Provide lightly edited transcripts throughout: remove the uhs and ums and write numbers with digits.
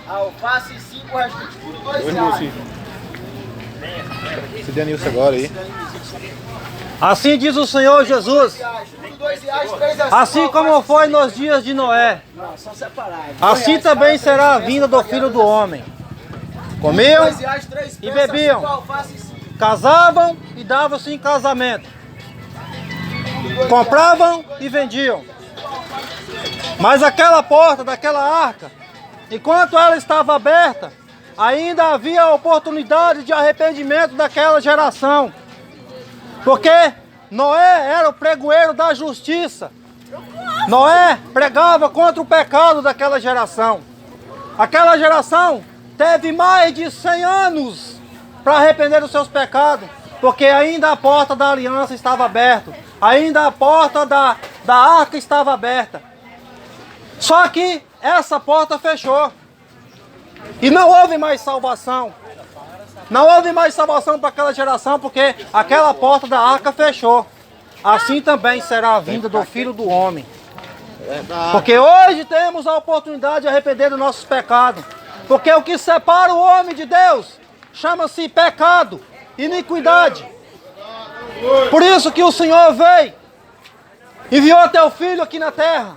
Alface 5, o resto de tudo 2 reais. Se Denilson agora aí. Assim diz o Senhor Jesus. Assim como foi nos dias de Noé, assim também será a vinda do Filho do Homem. Comiam e bebiam, casavam e davam-se em casamento, compravam e vendiam. Mas aquela porta daquela arca, enquanto ela estava aberta, ainda havia oportunidade de arrependimento daquela geração. Porque Noé era o pregoeiro da justiça. Noé pregava contra o pecado daquela geração. Aquela geração teve mais de 100 anos para arrepender dos seus pecados, porque ainda a porta da aliança estava aberta, ainda a porta da arca estava aberta. Só que essa porta fechou e não houve mais salvação. Não houve mais salvação para aquela geração, porque aquela porta da arca fechou. Assim também será a vinda do Filho do Homem. Porque hoje temos a oportunidade de arrepender dos nossos pecados. Porque o que separa o homem de Deus chama-se pecado, iniquidade. Por isso que o Senhor veio, enviou teu Filho aqui na terra,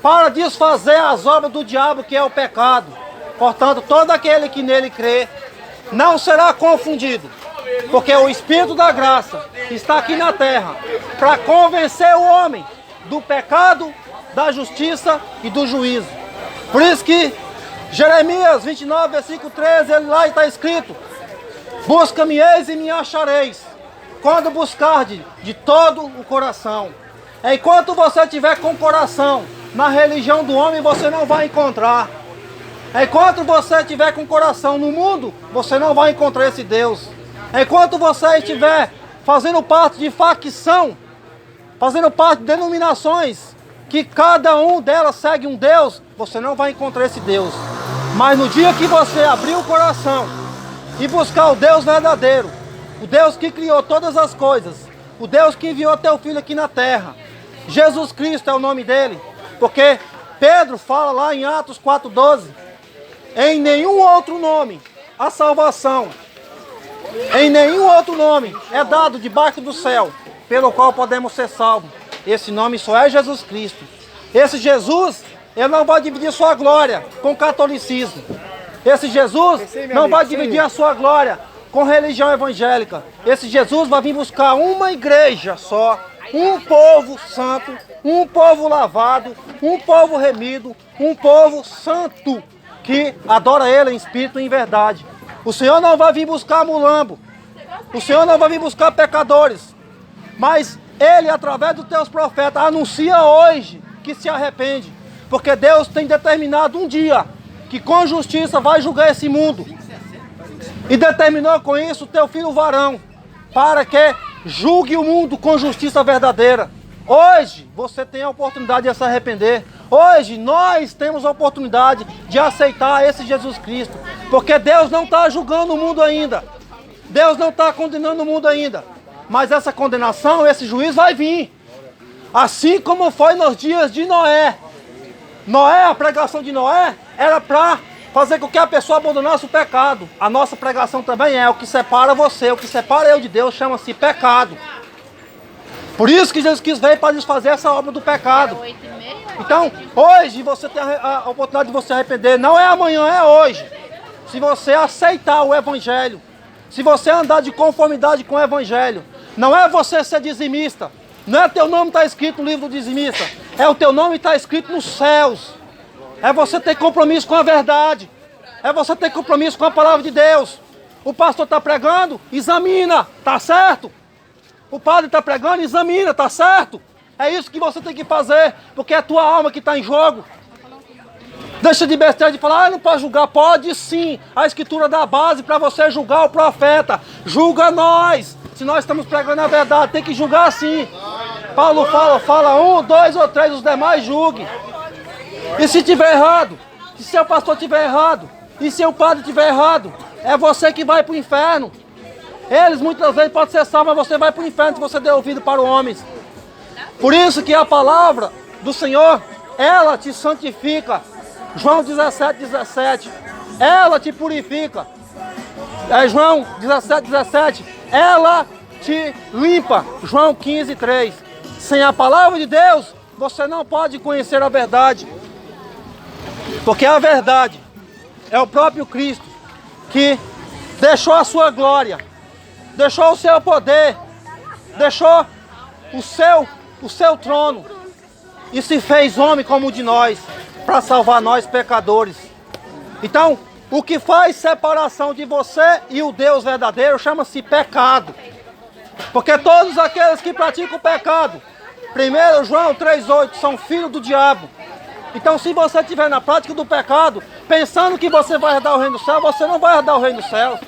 para desfazer as obras do diabo, que é o pecado. Portanto, todo aquele que nele crê não será confundido, porque o Espírito da graça está aqui na terra para convencer o homem do pecado, da justiça e do juízo. Por isso que Jeremias 29, versículo 13, lá está escrito: busca-me-eis e me achareis, quando buscardes de todo o coração. Enquanto você estiver com o coração na religião do homem, você não vai encontrar. Enquanto você estiver com o coração no mundo, você não vai encontrar esse Deus. Enquanto você estiver fazendo parte de facção, fazendo parte de denominações, que cada um delas segue um Deus, você não vai encontrar esse Deus. Mas no dia que você abrir o coração e buscar o Deus verdadeiro, o Deus que criou todas as coisas, o Deus que enviou teu Filho aqui na terra, Jesus Cristo é o nome dele, porque Pedro fala lá em Atos 4,12, em nenhum outro nome a salvação, em nenhum outro nome é dado debaixo do céu, pelo qual podemos ser salvos. Esse nome só é Jesus Cristo. Esse Jesus, ele não vai dividir sua glória com o catolicismo. Esse Jesus não vai dividir a sua glória com religião evangélica. Esse Jesus vai vir buscar uma igreja só, um povo santo, um povo lavado, um povo remido, um povo santo, que adora ele em espírito e em verdade. O Senhor não vai vir buscar mulambo, o Senhor não vai vir buscar pecadores, mas ele, através dos teus profetas, anuncia hoje que se arrepende, porque Deus tem determinado um dia que com justiça vai julgar esse mundo, e determinou com isso o teu filho varão, para que julgue o mundo com justiça verdadeira. Hoje você tem a oportunidade de se arrepender. Hoje nós temos a oportunidade de aceitar esse Jesus Cristo, porque Deus não está julgando o mundo ainda, Deus não está condenando o mundo ainda, mas essa condenação, esse juízo vai vir, assim como foi nos dias de Noé. Noé, a pregação de Noé era para fazer com que a pessoa abandonasse o pecado. A nossa pregação também é: o que separa você, o que separa eu de Deus, chama-se pecado. Por isso que Jesus Cristo veio para desfazer essa obra do pecado. Então, hoje você tem a oportunidade de você arrepender. Não é amanhã, é hoje. Se você aceitar o Evangelho, se você andar de conformidade com o Evangelho, não é você ser dizimista, não é teu nome estar escrito no livro do dizimista, é o teu nome estar escrito nos céus. É você ter compromisso com a verdade, é você ter compromisso com a palavra de Deus. O pastor está pregando, examina, tá certo? O padre está pregando, examina, tá certo? É isso que você tem que fazer, porque é a tua alma que está em jogo. Deixa de besteira de falar: não pode julgar. Pode sim. A escritura dá base para você julgar o profeta. Julga nós. Se nós estamos pregando a verdade, tem que julgar sim. Paulo fala 1, 2 ou 3, os demais julguem. E se tiver errado, se seu pastor tiver errado, e se o padre tiver errado, é você que vai para o inferno. Eles muitas vezes podem ser salvos, mas você vai para o inferno se você der ouvido para os homens. Por isso que a palavra do Senhor, ela te santifica. João 17:17. Ela te purifica. João 17:17. Ela te limpa. João 15:3. Sem a palavra de Deus, você não pode conhecer a verdade. Porque a verdade é o próprio Cristo que deixou a sua glória, deixou o seu poder, deixou o seu trono e se fez homem como um de nós, para salvar nós pecadores. Então, o que faz separação de você e o Deus verdadeiro chama-se pecado. Porque todos aqueles que praticam o pecado, 1 João 3,8, são filhos do diabo. Então, se você estiver na prática do pecado, pensando que você vai herdar o reino do céu, você não vai herdar o reino do céu.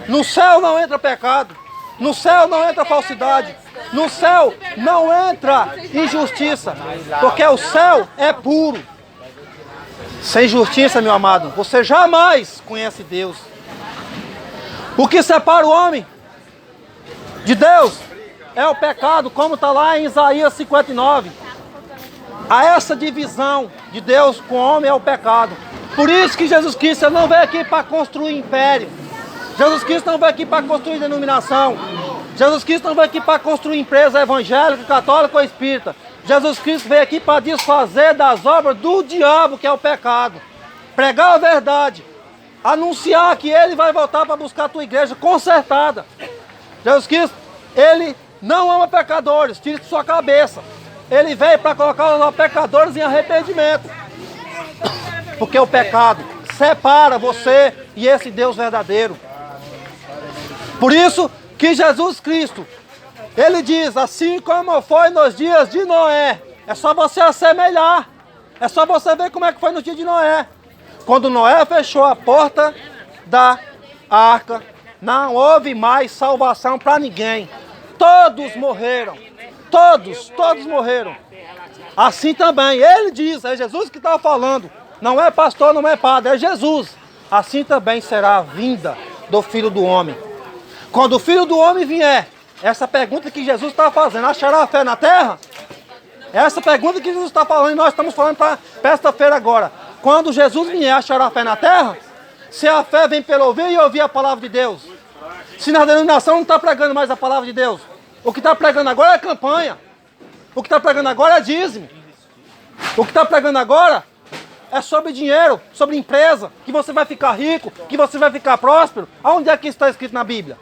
No céu não entra pecado. No céu não entra falsidade. No céu não entra injustiça. Porque o céu é puro. Sem justiça, meu amado, você jamais conhece Deus. O que separa o homem de Deus é o pecado, como está lá em Isaías 59. A essa divisão de Deus com o homem é o pecado. Por isso que Jesus Cristo não veio aqui para construir império. Jesus Cristo não veio aqui para construir denominação. Jesus Cristo não veio aqui para construir empresa evangélica, católica ou espírita. Jesus Cristo veio aqui para desfazer das obras do diabo, que é o pecado. Pregar a verdade. Anunciar que ele vai voltar para buscar a tua igreja consertada. Jesus Cristo, ele não ama pecadores, tire de sua cabeça. Ele veio para colocar os pecadores em arrependimento. Porque o pecado separa você e esse Deus verdadeiro. Por isso que Jesus Cristo, ele diz, assim como foi nos dias de Noé. É só você assemelhar. É só você ver como é que foi no dia de Noé. Quando Noé fechou a porta da arca, não houve mais salvação para ninguém. Todos morreram. Todos morreram. Assim também, ele diz, é Jesus que está falando. Não é pastor, não é padre, é Jesus. Assim também será a vinda do Filho do Homem. Quando o Filho do Homem vier, essa pergunta que Jesus está fazendo, achará a fé na terra? Essa pergunta que Jesus está falando, e nós estamos falando para esta-feira agora. Quando Jesus vier, achará a fé na terra? Se a fé vem pelo ouvir e ouvir a palavra de Deus. Se na denominação não está pregando mais a palavra de Deus. O que está pregando agora é campanha. O que está pregando agora é dízimo. O que está pregando agora é sobre dinheiro, sobre empresa, que você vai ficar rico, que você vai ficar próspero. Aonde é que isso está escrito na Bíblia?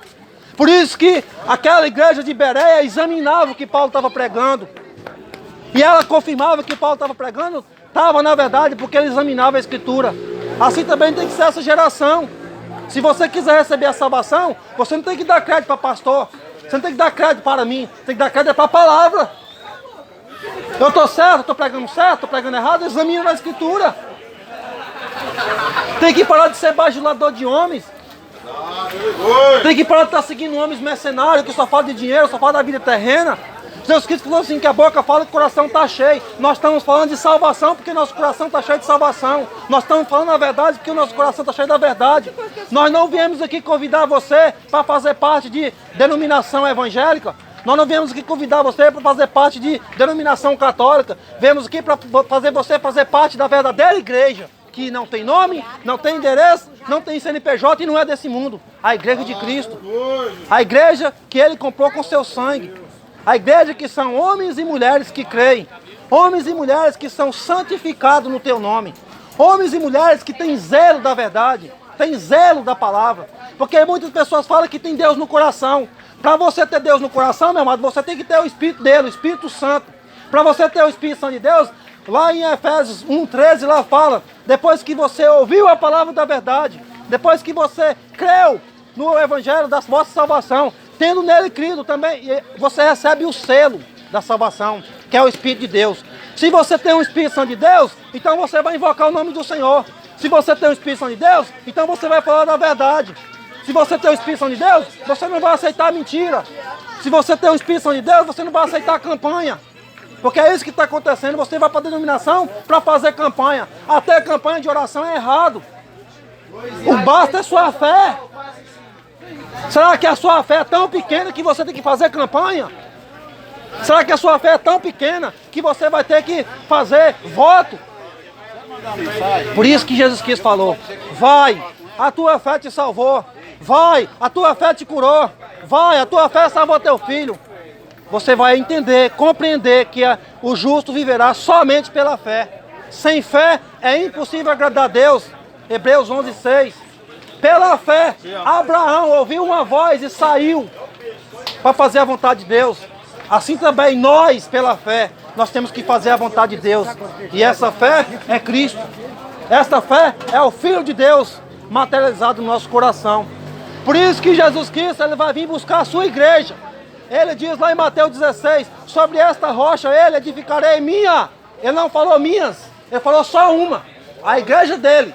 Por isso que aquela igreja de Bereia examinava o que Paulo estava pregando. E ela confirmava que Paulo estava pregando, estava na verdade porque ele examinava a Escritura. Assim também tem que ser essa geração. Se você quiser receber a salvação, você não tem que dar crédito para pastor. Você não tem que dar crédito para mim. Tem que dar crédito para a palavra. Eu estou certo, estou pregando certo, estou pregando errado, examina na Escritura. Tem que parar de ser bajulador de homens. Tem que parar de estar seguindo homens mercenários que só falam de dinheiro, só falam da vida terrena. Jesus Cristo falou assim, que a boca fala que o coração está cheio. Nós estamos falando de salvação porque nosso coração está cheio de salvação. Nós estamos falando a verdade porque o nosso coração está cheio da verdade. Nós não viemos aqui convidar você para fazer parte de denominação evangélica. Nós não viemos aqui convidar você para fazer parte de denominação católica. Viemos aqui para fazer você fazer parte da verdadeira igreja. Que não tem nome, não tem endereço, não tem CNPJ e não é desse mundo. A igreja de Cristo. A igreja que ele comprou com seu sangue. A igreja que são homens e mulheres que creem. Homens e mulheres que são santificados no teu nome. Homens e mulheres que têm zelo da verdade. Têm zelo da palavra. Porque muitas pessoas falam que tem Deus no coração. Para você ter Deus no coração, meu amado, você tem que ter o Espírito dele, o Espírito Santo. Para você ter o Espírito Santo de Deus, lá em Efésios 1:13, lá fala, depois que você ouviu a palavra da verdade, depois que você creu no Evangelho da vossa salvação, tendo nele crido também, você recebe o selo da salvação, que é o Espírito de Deus. Se você tem o Espírito Santo de Deus, então você vai invocar o nome do Senhor. Se você tem o Espírito Santo de Deus, então você vai falar da verdade. Se você tem o Espírito Santo de Deus, você não vai aceitar a mentira. Se você tem o Espírito Santo de Deus, você não vai aceitar a campanha. Porque é isso que está acontecendo. Você vai para a denominação para fazer campanha. Até campanha de oração é errado. O basta é sua fé. Será que a sua fé é tão pequena que você tem que fazer campanha? Será que a sua fé é tão pequena que você vai ter que fazer voto? Por isso que Jesus Cristo falou, vai, a tua fé te salvou. Vai, a tua fé te curou. Vai, a tua fé salvou teu filho. Você vai entender, compreender que o justo viverá somente pela fé. Sem fé é impossível agradar a Deus. Hebreus 11:6. Pela fé, Abraão ouviu uma voz e saiu para fazer a vontade de Deus. Assim também nós, pela fé, nós temos que fazer a vontade de Deus. E essa fé é Cristo. Essa fé é o Filho de Deus materializado no nosso coração. Por isso que Jesus Cristo, ele vai vir buscar a sua igreja. Ele diz lá em Mateus 16, sobre esta rocha ele edificarei minha. Ele não falou minhas, ele falou só uma, a igreja dele.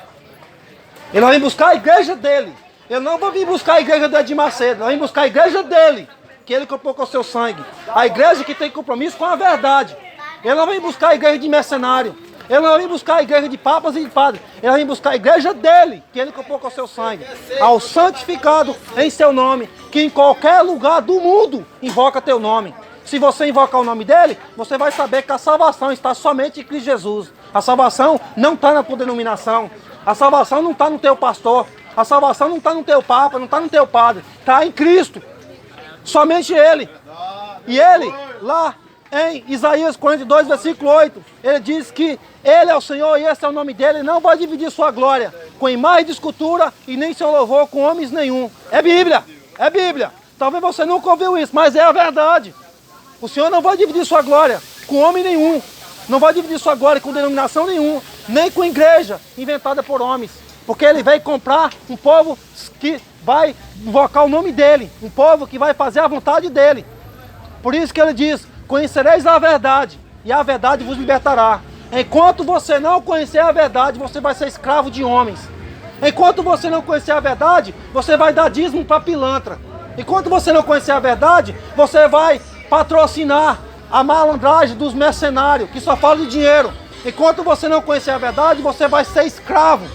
Ele vai vir buscar a igreja dele. Ele não vai vir buscar a igreja do Edir Macedo, ele vai vir buscar a igreja dele, que ele comprou com o seu sangue. A igreja que tem compromisso com a verdade. Ele não vem buscar a igreja de mercenário. Ele não vem buscar a igreja de papas e de padres. Ele vem buscar a igreja dele, que ele comprou com o seu sangue. Ao santificado em seu nome, que em qualquer lugar do mundo invoca teu nome. Se você invocar o nome dele, você vai saber que a salvação está somente em Cristo Jesus. A salvação não está na tua denominação. A salvação não está no teu pastor. A salvação não está no teu papa, não está no teu padre. Está em Cristo. Somente ele. E ele, lá em Isaías 42, versículo 8, ele diz que ele é o Senhor e esse é o nome dele, não vai dividir sua glória com imagem de escultura e nem seu louvor com homens nenhum. É Bíblia, é Bíblia. Talvez você nunca ouviu isso, mas é a verdade. O Senhor não vai dividir sua glória com homem nenhum, não vai dividir sua glória com denominação nenhum, nem com igreja inventada por homens, porque ele veio comprar um povo que vai invocar o nome dele, um povo que vai fazer a vontade dele. Por isso que ele diz, conhecereis a verdade, e a verdade vos libertará. Enquanto você não conhecer a verdade, você vai ser escravo de homens. Enquanto você não conhecer a verdade, você vai dar dízimo para pilantra. Enquanto você não conhecer a verdade, você vai patrocinar a malandragem dos mercenários, que só falam de dinheiro. Enquanto você não conhecer a verdade, você vai ser escravo.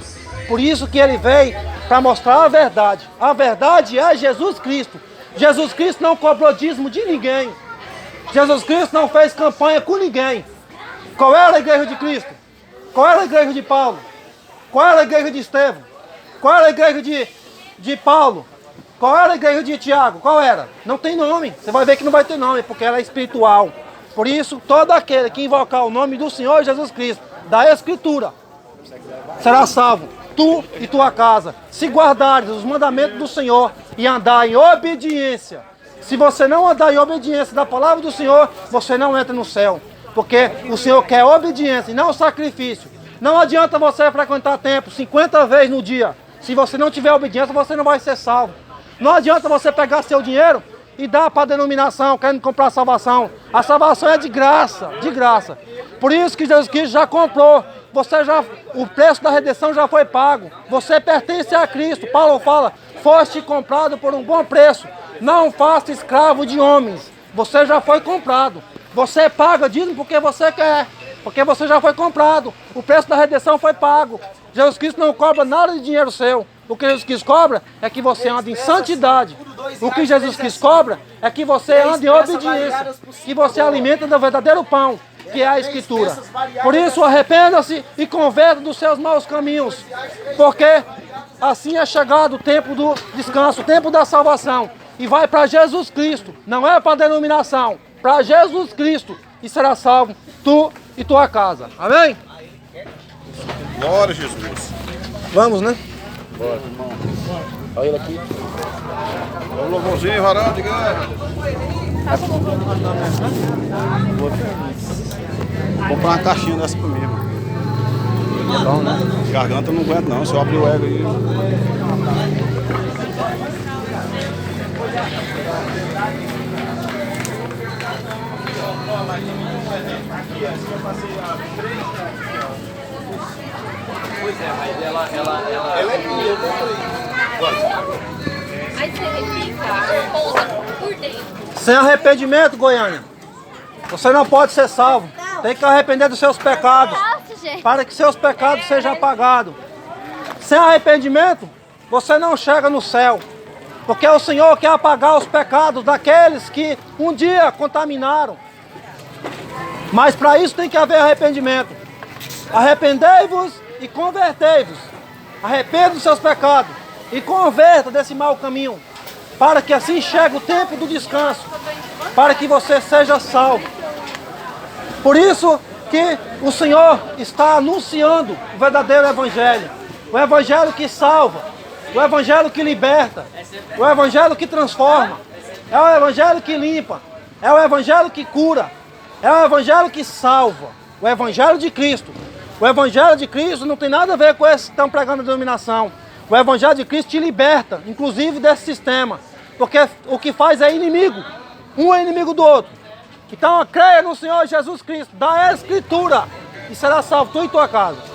Por isso que ele veio para mostrar a verdade. A verdade é Jesus Cristo. Jesus Cristo não cobrou dízimo de ninguém. Jesus Cristo não fez campanha com ninguém. Qual era a igreja de Cristo? Qual era a igreja de Paulo? Qual era a igreja de Estevão? Qual era a igreja de Paulo? Qual era a igreja de Tiago? Qual era? Não tem nome. Você vai ver que não vai ter nome, porque ela é espiritual. Por isso, todo aquele que invocar o nome do Senhor Jesus Cristo, da Escritura, será salvo. Tu e tua casa, se guardares os mandamentos do Senhor e andar em obediência. Se você não andar em obediência da palavra do Senhor, você não entra no céu. Porque o Senhor quer obediência e não sacrifício. Não adianta você frequentar templo 50 vezes no dia. Se você não tiver obediência, você não vai ser salvo. Não adianta você pegar seu dinheiro e dar para a denominação, querendo comprar a salvação. A salvação é de graça, de graça. Por isso que Jesus Cristo já comprou. O preço da redenção já foi pago. Você pertence a Cristo. Paulo fala, foste comprado por um bom preço. Não faça escravo de homens. Você já foi comprado. Você paga dízimo porque você quer. Porque você já foi comprado. O preço da redenção foi pago. Jesus Cristo não cobra nada de dinheiro seu. O que Jesus Cristo cobra é que você ande em santidade. O que Jesus Cristo cobra é que você ande em obediência. Que você alimenta do verdadeiro pão, que é a Escritura. Por isso, arrependa-se e converta dos seus maus caminhos. Porque assim é chegado o tempo do descanso, o tempo da salvação. E vai para Jesus Cristo. Não é para a denominação. Para Jesus Cristo. E será salvo tu e tua casa. Amém? Glória a Jesus. Vamos, né? Bora, irmão. Olha ele aqui. Vamos, louvorzinho, varão de guerra. Vou comprar uma caixinha dessa pra mim, irmão. É bom, né? Garganta eu não aguento não, se eu abrir o ego aí. Pois é, mas ela é bonita. Aí você fica pousa por dentro. Sem arrependimento, Goiânia, você não pode ser salvo. Tem que arrepender dos seus pecados, Nossa, gente. para que seus pecados sejam apagados. Sem arrependimento, você não chega no céu. Porque o Senhor quer apagar os pecados daqueles que um dia contaminaram. Mas para isso tem que haver arrependimento. Arrependei-vos e convertei-vos. Arrependa dos seus pecados e converta desse mau caminho, para que assim chegue o tempo do descanso, para que você seja salvo. Por isso que o Senhor está anunciando o verdadeiro Evangelho. O Evangelho que salva, o Evangelho que liberta, o Evangelho que transforma, é o Evangelho que limpa, é o Evangelho que cura, é o Evangelho que salva, o Evangelho de Cristo. O Evangelho de Cristo não tem nada a ver com esses que estão pregando a denominação. O Evangelho de Cristo te liberta, inclusive desse sistema, porque o que faz é inimigo, um é inimigo do outro. Então creia no Senhor Jesus Cristo, da Escritura, e será salvo tu e tua casa.